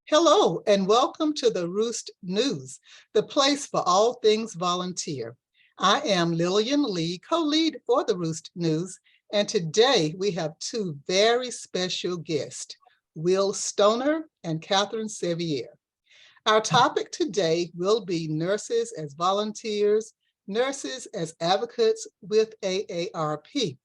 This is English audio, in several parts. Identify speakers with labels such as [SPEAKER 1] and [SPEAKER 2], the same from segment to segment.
[SPEAKER 1] Hello, and welcome to the Roost News, the place for all things volunteer. I am Lillian Lee, co-lead for the Roost News, and today we have two very special guests, Will Stoner and Catherine Sevier. Our topic today will be nurses as volunteers, nurses as advocates with AARP.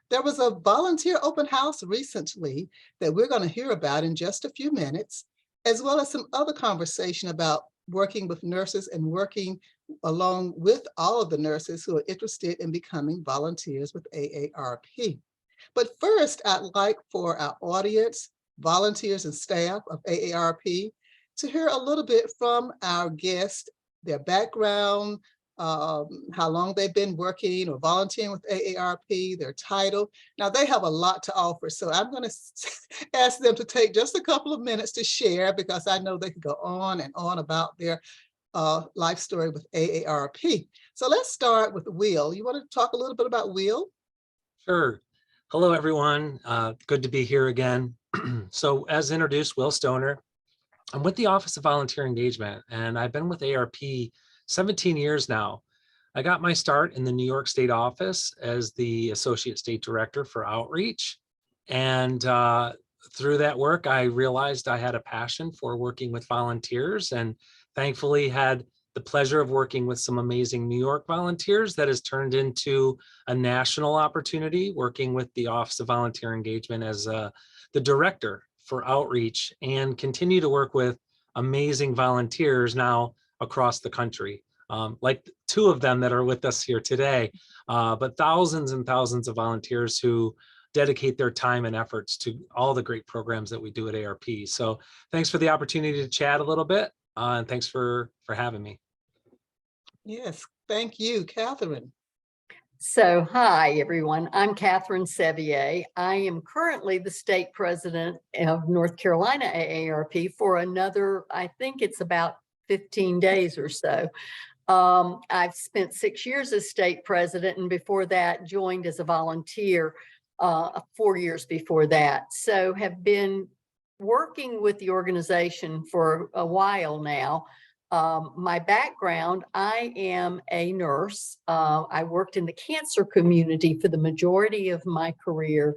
[SPEAKER 1] There was a volunteer open house recently that we're going to hear about in just a few minutes, as well as some other conversation about working with nurses and working along with all of the nurses who are interested in becoming volunteers with AARP. But first, I'd like for our audience, volunteers and staff of AARP, to hear a little bit from our guests, their background, how long they've been working or volunteering with AARP, their title. Now they have a lot to offer, so I'm going to ask them to take just a couple of minutes to share, because I know they could go on and on about their life story with AARP. So let's start with Will. You want to talk a little bit about Will?
[SPEAKER 2] Sure. Hello, everyone. Good to be here again. So as introduced, Will Stoner. I'm with the Office of Volunteer Engagement, and I've been with AARP 17 years now. I got my start in the New York State office as the Associate State Director for Outreach. And through that work, I realized I had a passion for working with volunteers, and thankfully had the pleasure of working with some amazing New York volunteers that has turned into a national opportunity, working with the Office of Volunteer Engagement as the Director for Outreach, and continue to work with amazing volunteers now across the country, like two of them that are with us here today, but thousands and thousands of volunteers who dedicate their time and efforts to all the great programs that we do at AARP. So thanks for the opportunity to chat a little bit, and thanks for having me.
[SPEAKER 1] Yes, thank you, Catherine.
[SPEAKER 3] So, hi, everyone. I'm Catherine Sevier. I am currently the state president of North Carolina AARP for another, I think it's about 15 days or so. I've spent 6 years as state president, and before that joined as a volunteer 4 years before that. So have been working with the organization for a while now. My background, I am a nurse. I worked in the cancer community for the majority of my career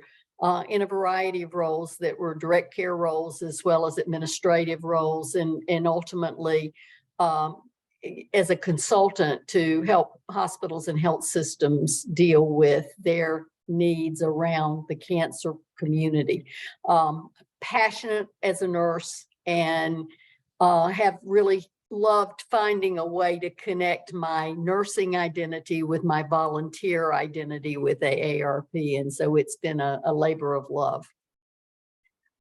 [SPEAKER 3] in a variety of roles that were direct care roles as well as administrative roles, and ultimately as a consultant to help hospitals and health systems deal with their needs around the cancer community. Passionate as a nurse, and have really loved finding a way to connect my nursing identity with my volunteer identity with AARP. And so it's been a labor of love.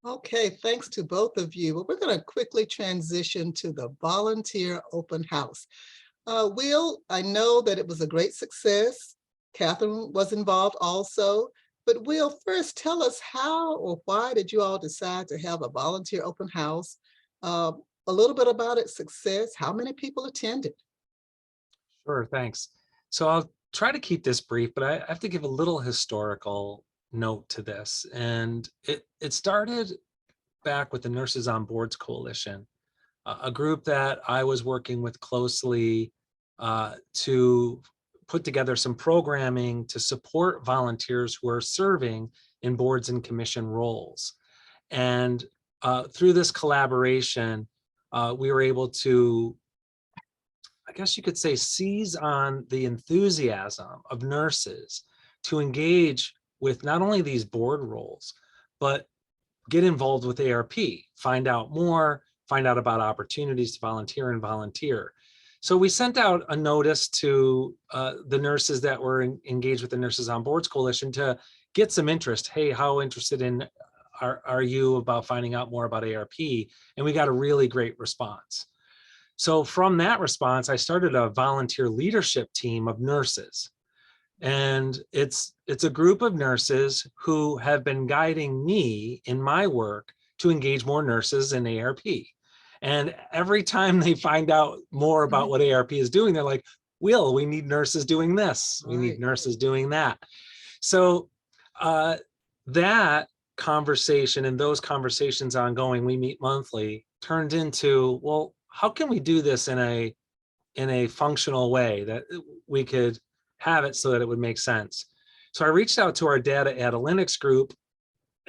[SPEAKER 1] Okay, thanks to both of you. Well, we're going to quickly transition to the volunteer open house. Will, I know that it was a great success. Catherine was involved also. But Will, first tell us how or why did you all decide to have a volunteer open house? A little bit about its success, how many people attended?
[SPEAKER 2] Sure, thanks. So I'll try to keep this brief, but I have to give a little historical note to this. And it started back with the Nurses on Boards Coalition, a group that I was working with closely to put together some programming to support volunteers who are serving in boards and commission roles. And through this collaboration, we were able to, I guess you could say, seize on the enthusiasm of nurses to engage with not only these board roles, but get involved with AARP, find out more, find out about opportunities to volunteer. So we sent out a notice to the nurses that were engaged with the Nurses on Boards Coalition to get some interest. Hey, how interested in are you about finding out more about AARP? And we got a really great response. So from that response, I started a volunteer leadership team of nurses. And it's a group of nurses who have been guiding me in my work to engage more nurses in AARP. And every time they find out more about what AARP is doing, they're like, Will, we need nurses doing this. We need nurses doing that. So that conversation and those conversations ongoing, we meet monthly, turned into, well, how can we do this in a functional way that we could have it so that it would make sense? So I reached out to our data analytics group,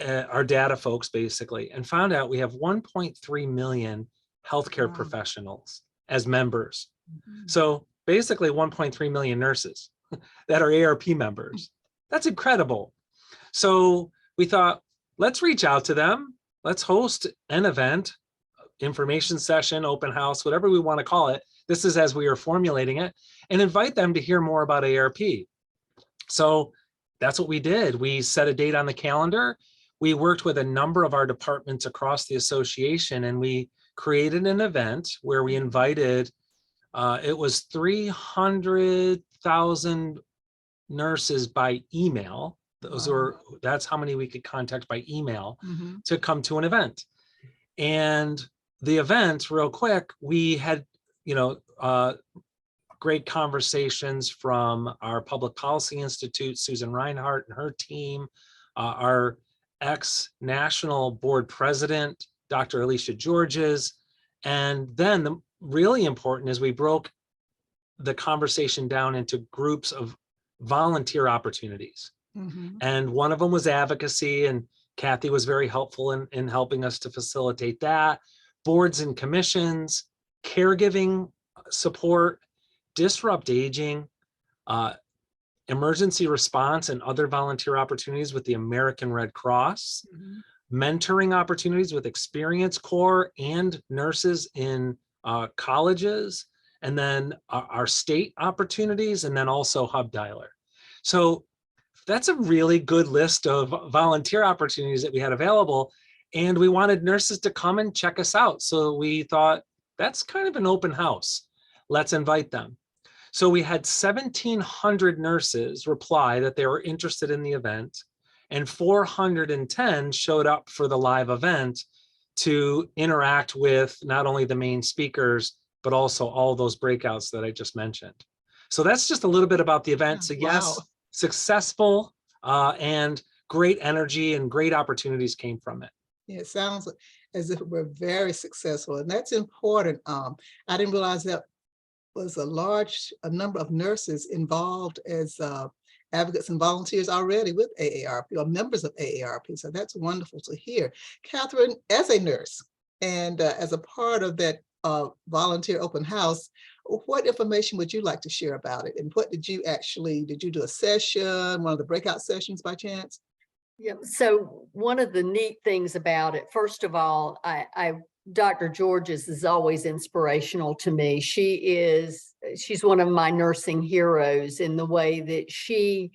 [SPEAKER 2] our data folks basically, and found out we have 1.3 million healthcare
[SPEAKER 1] Wow.
[SPEAKER 2] professionals as members.
[SPEAKER 1] Mhm.
[SPEAKER 2] So basically 1.3 million nurses that are AARP members. That's incredible. So we thought, let's reach out to them. Let's host an event, information session, open house, whatever we want to call it. This is as we are formulating it, and invite them to hear more about AARP. So that's what we did. We set a date on the calendar. We worked with a number of our departments across the association, and we created an event where we invited, it was 300,000 nurses by email. That's how many we could contact by email
[SPEAKER 1] Mhm.
[SPEAKER 2] to come to an event. And the event, real quick, we had, great conversations from our Public Policy Institute, Susan Reinhardt and her team, our ex-national board president, Dr. Alicia Georges. And then the really important is we broke the conversation down into groups of volunteer opportunities.
[SPEAKER 1] Mhm.
[SPEAKER 2] And one of them was advocacy, and Kathy was very helpful in helping us to facilitate that. Boards and commissions, caregiving support, disrupt aging, emergency response and other volunteer opportunities with the American Red Cross,
[SPEAKER 1] Mhm.
[SPEAKER 2] mentoring opportunities with Experience Corps and nurses in colleges, and then our state opportunities, and then also Hub Dialer. So that's a really good list of volunteer opportunities that we had available. And we wanted nurses to come and check us out. So we thought, that's kind of an open house. Let's invite them. So we had 1,700 nurses reply that they were interested in the event, and 410 showed up for the live event to interact with not only the main speakers, but also all those breakouts that I just mentioned. So that's just a little bit about the event. So yes,
[SPEAKER 1] Wow.
[SPEAKER 2] successful and great energy and great opportunities came from it.
[SPEAKER 1] Yeah, it sounds as if we're very successful, and that's important. I didn't realize that was a number of nurses involved as advocates and volunteers already with AARP or members of AARP. So that's wonderful to hear. Catherine, as a nurse and as a part of that volunteer open house, what information would you like to share about it? And what did you do a session, one of the breakout sessions by chance?
[SPEAKER 3] Yeah, so one of the neat things about it, first of all, Dr. Georges is always inspirational to me. She's one of my nursing heroes in the way that she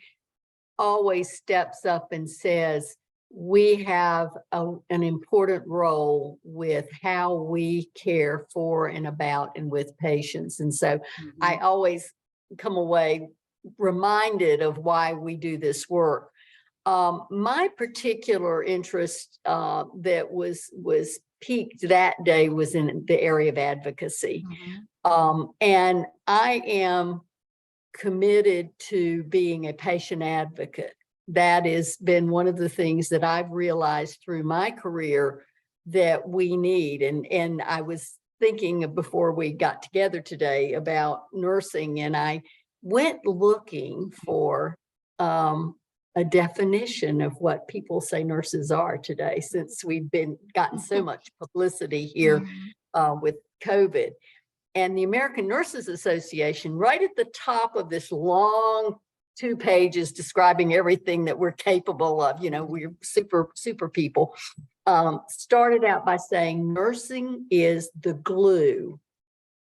[SPEAKER 3] always steps up and says, we have an important role with how we care for and about and with patients. And so I always come away reminded of why we do this work. My particular interest that was piqued that day was in the area of advocacy. And I am committed to being a patient advocate. That has been one of the things that I've realized through my career that we need. And I was thinking before we got together today about nursing, and I went looking for a definition of what people say nurses are today, since we've gotten so much publicity here with COVID. And the American Nurses Association, right at the top of this long 2 pages describing everything that we're capable of, we're super people, started out by saying nursing is the glue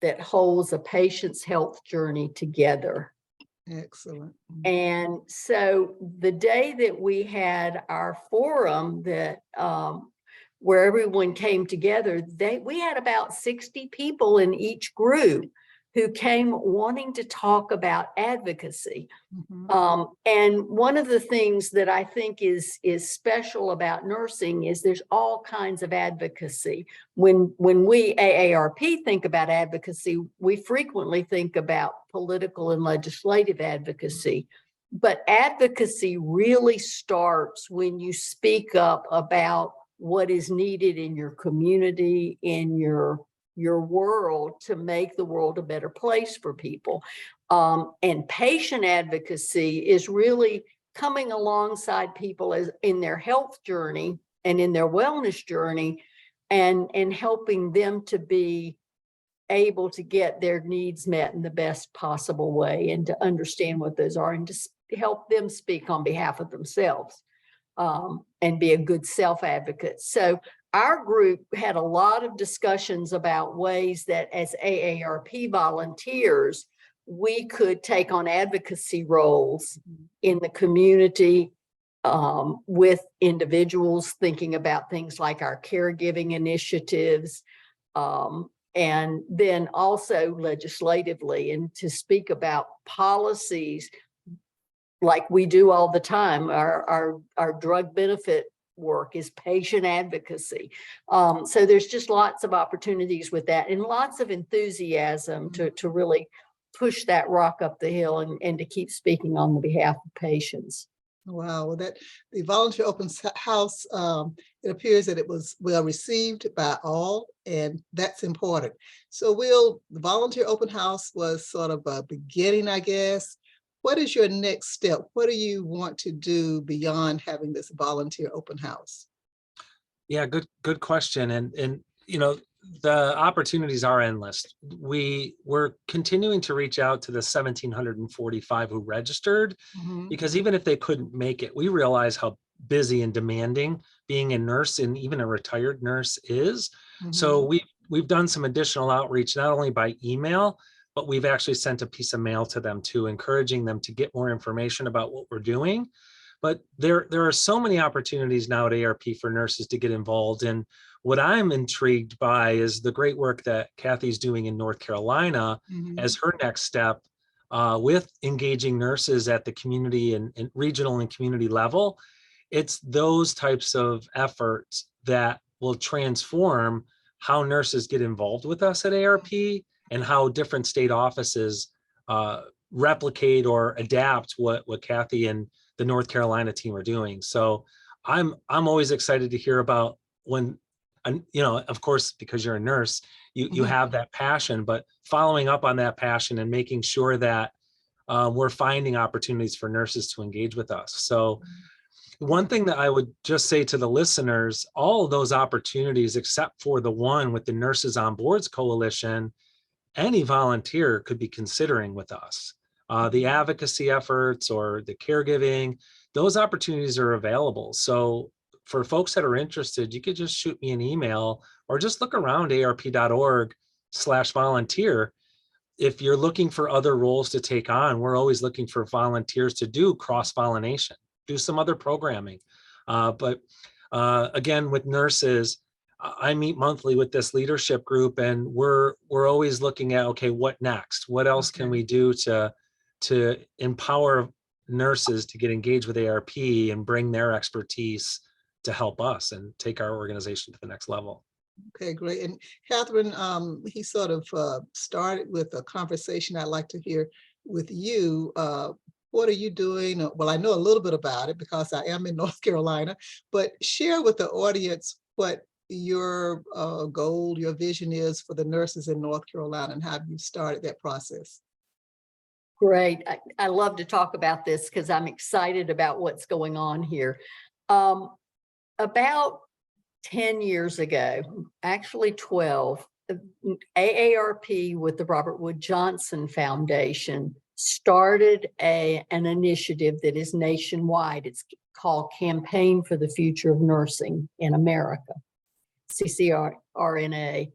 [SPEAKER 3] that holds a patient's health journey together.
[SPEAKER 1] Excellent.
[SPEAKER 3] And so the day that we had our forum that where everyone came together, we had about 60 people in each group who came wanting to talk about advocacy. And one of the things that I think is special about nursing is there's all kinds of advocacy. When we AARP think about advocacy, we frequently think about political and legislative advocacy. But advocacy really starts when you speak up about what is needed in your community, in your world, to make the world a better place for people. And patient advocacy is really coming alongside people as in their health journey and in their wellness journey, and helping them to be able to get their needs met in the best possible way, and to understand what those are, and to help them speak on behalf of themselves, and be a good self-advocate. So our group had a lot of discussions about ways that as AARP volunteers, we could take on advocacy roles in the community, with individuals, thinking about things like our caregiving initiatives, and then also legislatively, and to speak about policies like we do all the time. Our drug benefit work is patient advocacy. So there's just lots of opportunities with that, and lots of enthusiasm to really push that rock up the hill, and to keep speaking on the behalf of patients.
[SPEAKER 1] Wow, well, that the Volunteer Open House, it appears that it was well received by all, and that's important. So the Volunteer Open House was sort of a beginning, I guess. What is your next step? What do you want to do beyond having this Volunteer Open House?
[SPEAKER 2] Yeah, good question. And you know, the opportunities are endless. We're continuing to reach out to the 1,745 who registered, because even if they couldn't make it, we realize how busy and demanding being a nurse, and even a retired nurse, is. So we've done some additional outreach, not only by email, but we've actually sent a piece of mail to them too, encouraging them to get more information about what we're doing. But there are so many opportunities now at AARP for nurses to get involved. And what I'm intrigued by is the great work that Kathy's doing in North Carolina as her next step, with engaging nurses at the community and regional and community level. It's those types of efforts that will transform how nurses get involved with us at AARP, and how different state offices replicate or adapt what Kathy and the North Carolina team are doing. So I'm always excited to hear about when, you know, of course, because you're a nurse, you have that passion, but following up on that passion and making sure that we're finding opportunities for nurses to engage with us. So one thing that I would just say to the listeners, all of those opportunities, except for the one with the Nurses on Boards Coalition, any volunteer could be considering with us. The advocacy efforts or the caregiving, those opportunities are available. So for folks that are interested, you could just shoot me an email, or just look around aarp.org/volunteer. If you're looking for other roles to take on, we're always looking for volunteers to do cross-pollination, do some other programming. But again, with nurses, I meet monthly with this leadership group, and we're always looking at, okay, what next? What else can we do to empower nurses to get engaged with AARP and bring their expertise to help us and take our organization to the next level?
[SPEAKER 1] Okay, great. And Catherine, he sort of started with a conversation I'd like to hear with you. What are you doing? Well, I know a little bit about it because I am in North Carolina, but share with the audience what your goal, your vision is for the nurses in North Carolina, and how you started that process.
[SPEAKER 3] Great. I love to talk about this because I'm excited about what's going on here. About 10 years ago, actually 12, AARP with the Robert Wood Johnson Foundation started an initiative that is nationwide. It's called Campaign for the Future of Nursing in America, CCRNA.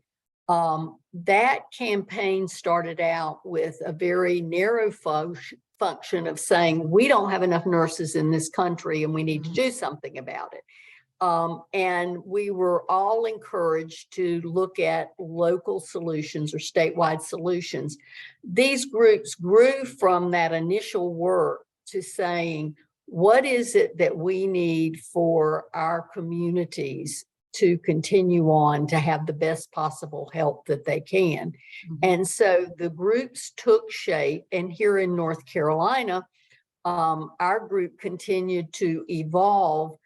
[SPEAKER 3] That campaign started out with a very narrow function of saying, we don't have enough nurses in this country and we need to do something about it. And we were all encouraged to look at local solutions or statewide solutions. These groups grew from that initial work to saying, what is it that we need for our communities to continue on to have the best possible help that they can? And so the groups took shape, and here in North Carolina, our group continued to evolve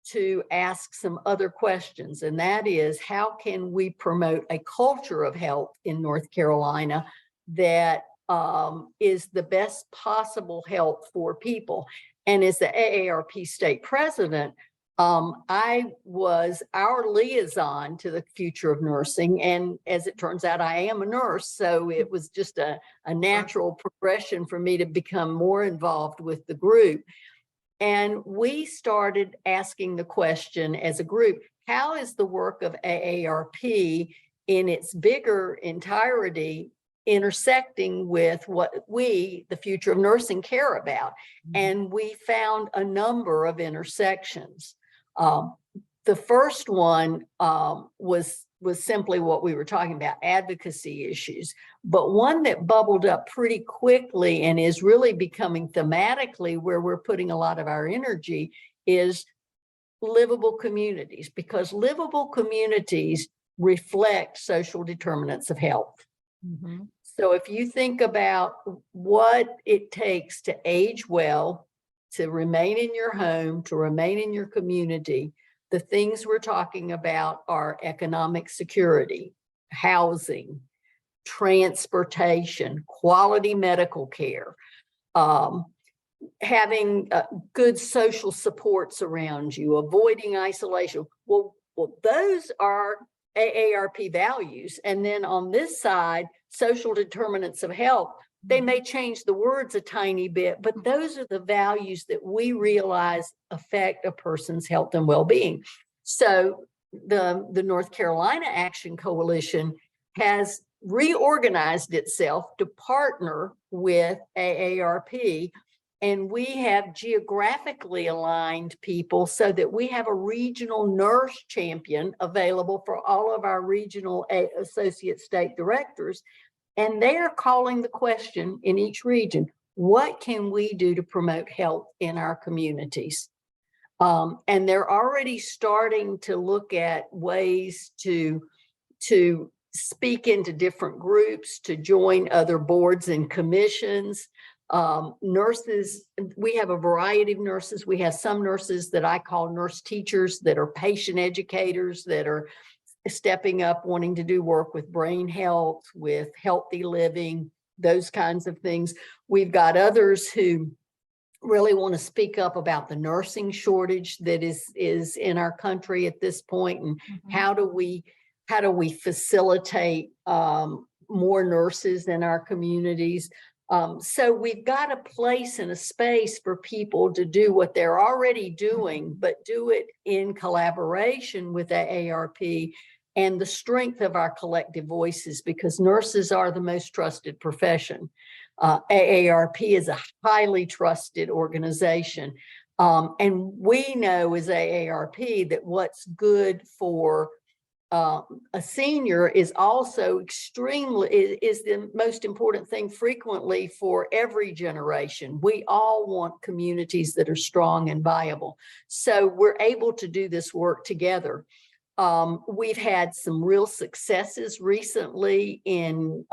[SPEAKER 3] to ask some other questions, and that is, how can we promote a culture of health in North Carolina that is the best possible health for people? And as the AARP state president, I was our liaison to the future of nursing. And as it turns out, I am a nurse. So it was just a natural progression for me to become more involved with the group. And we started asking the question as a group, how is the work of AARP in its bigger entirety intersecting with what we, the future of nursing, care about? And we found a number of intersections. The first one was simply what we were talking about, advocacy issues. But one that bubbled up pretty quickly and is really becoming thematically where we're putting a lot of our energy is livable communities, because livable communities reflect social determinants of health.
[SPEAKER 1] Mm-hmm.
[SPEAKER 3] So if you think about what it takes to age well, to remain in your home, to remain in your community, the things we're talking about are economic security, housing, transportation, quality medical care, having good social supports around you, avoiding isolation. Well, those are AARP values. And then on this side, social determinants of health, they may change the words a tiny bit, but those are the values that we realize affect a person's health and well-being. So the North Carolina Action Coalition has reorganized itself to partner with AARP, and we have geographically aligned people so that we have a regional nurse champion available for all of our regional associate state directors. And they are calling the question in each region, what can we do to promote health in our communities? And they're already starting to look at ways to speak into different groups, to join other boards and commissions. Nurses, we have a variety of nurses. We have some nurses that I call nurse teachers that are patient educators, that are stepping up, wanting to do work with brain health, with healthy living, those kinds of things. We've got others who really want to speak up about the nursing shortage that is in our country at this point, and how do we facilitate more nurses in our communities. So we've got a place and a space for people to do what they're already doing, but do it in collaboration with AARP and the strength of our collective voices, because nurses are the most trusted profession. AARP is a highly trusted organization. And we know as AARP that what's good for a senior is also is the most important thing frequently for every generation. We all want communities that are strong and viable. So we're able to do this work together. We've had some real successes recently in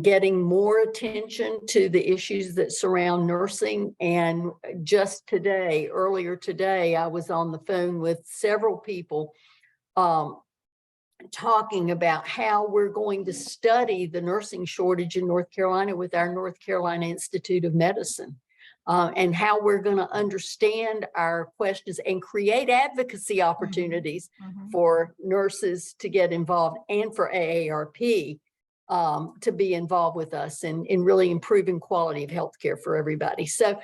[SPEAKER 3] getting more attention to the issues that surround nursing. And just today, earlier today, I was on the phone with several people talking about how we're going to study the nursing shortage in North Carolina with our North Carolina Institute of Medicine, and how we're going to understand our questions and create advocacy opportunities for nurses to get involved, and for AARP to be involved with us in really improving quality of healthcare for everybody. So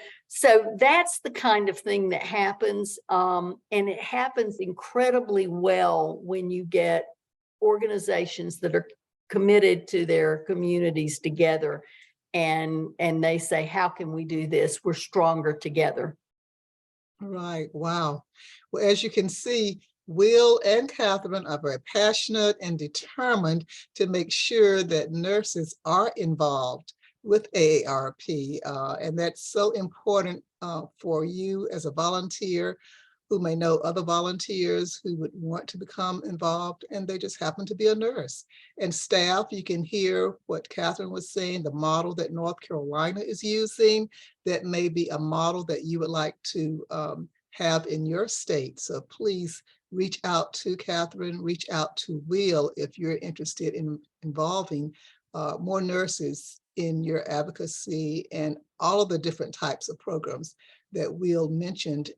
[SPEAKER 3] that's the kind of thing that happens, and it happens incredibly well when you get organizations that are committed to their communities together, and they say, how can we do this? We're stronger together.
[SPEAKER 1] Right. Wow. Well, as you can see, Will and Catherine are very passionate and determined to make sure that nurses are involved with AARP. And that's so important for you as a volunteer, who may know other volunteers who would want to become involved, and they just happen to be a nurse. And staff, you can hear what Catherine was saying, the model that North Carolina is using, that may be a model that you would like to have in your state. So please reach out to Catherine, reach out to Will if you're interested in involving more nurses in your advocacy and all of the different types of programs that Will mentioned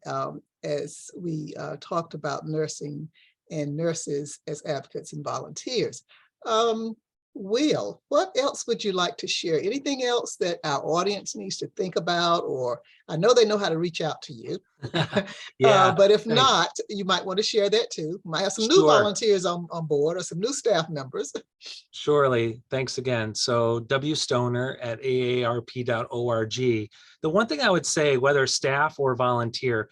[SPEAKER 1] as we talked about nursing and nurses as advocates and volunteers. Will, what else would you like to share? Anything else that our audience needs to think about? Or I know they know how to reach out to you.
[SPEAKER 2] Yeah,
[SPEAKER 1] but if
[SPEAKER 2] thanks.
[SPEAKER 1] not, you might want to share that too. Might have some new
[SPEAKER 2] Sure.
[SPEAKER 1] volunteers on board or some new staff members.
[SPEAKER 2] Surely. Thanks again. So wstoner@aarp.org. The one thing I would say, whether staff or volunteer,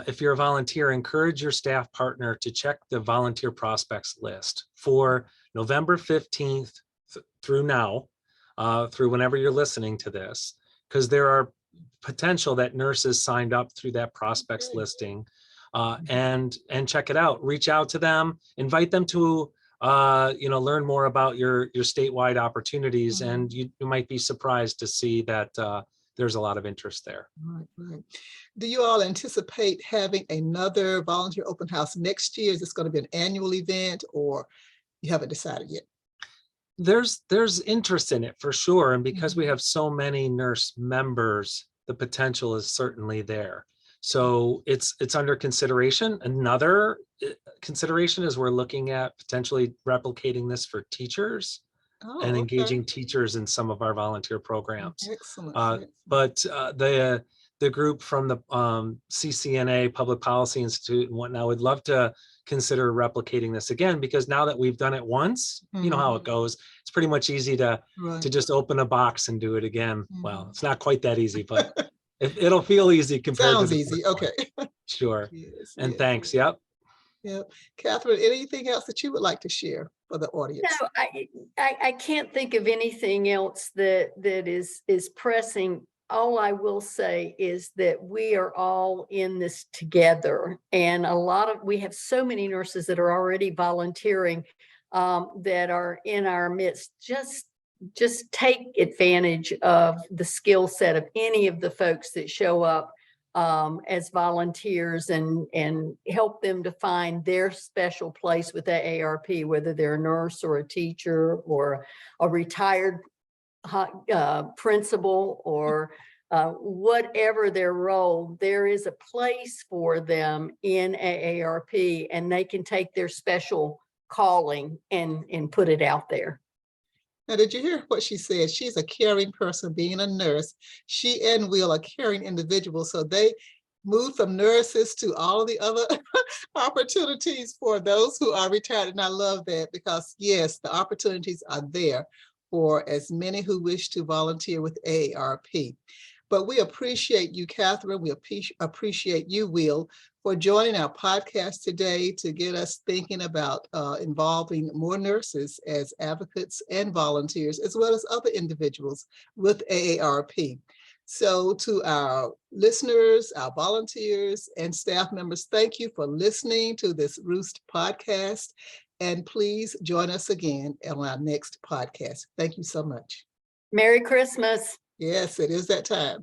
[SPEAKER 2] if you're a volunteer, encourage your staff partner to check the volunteer prospects list for November 15th through now, through whenever you're listening to this, because there are potential that nurses signed up through that prospects listing, and check it out. Reach out to them, invite them to learn more about your statewide opportunities, and you might be surprised to see that there's a lot of interest there.
[SPEAKER 1] Right. Do you all anticipate having another volunteer open house next year? Is this going to be an annual event, or you haven't decided yet?
[SPEAKER 2] There's interest in it for sure, and because we have so many nurse members, the potential is certainly there. So it's under consideration. Another consideration is we're looking at potentially replicating this for teachers and engaging teachers in some of our volunteer programs.
[SPEAKER 1] Excellent.
[SPEAKER 2] But the group from the CCNA Public Policy Institute and whatnot would love to consider replicating this again, because now that we've done it once, you know how it goes. It's pretty much easy to just open a box and do it again. Well, it's not quite that easy, but it'll feel easy compared to the
[SPEAKER 1] easy. Okay.
[SPEAKER 2] Sure.
[SPEAKER 1] Yes,
[SPEAKER 2] And
[SPEAKER 1] yes,
[SPEAKER 2] thanks.
[SPEAKER 1] Yep. Catherine, anything else that you would like to share for the audience?
[SPEAKER 3] No, I can't think of anything else that is pressing. All I will say is that we are all in this together, and we have so many nurses that are already volunteering that are in our midst. Just take advantage of the skill set of any of the folks that show up as volunteers, and help them to find their special place with AARP, whether they're a nurse or a teacher or a retired principal or whatever their role. There is a place for them in AARP, and they can take their special calling and put it out there.
[SPEAKER 1] Now, did you hear what she said? She's a caring person, being a nurse. She and Will are caring individuals. So they moved from nurses to all the other opportunities for those who are retired. And I love that, because yes, the opportunities are there for as many who wish to volunteer with AARP. But we appreciate you, Catherine. We appreciate you, Will, for joining our podcast today to get us thinking about involving more nurses as advocates and volunteers, as well as other individuals with AARP. So to our listeners, our volunteers, and staff members, thank you for listening to this Roost podcast. And please join us again on our next podcast. Thank you so much.
[SPEAKER 3] Merry Christmas.
[SPEAKER 1] Yes, it is that time.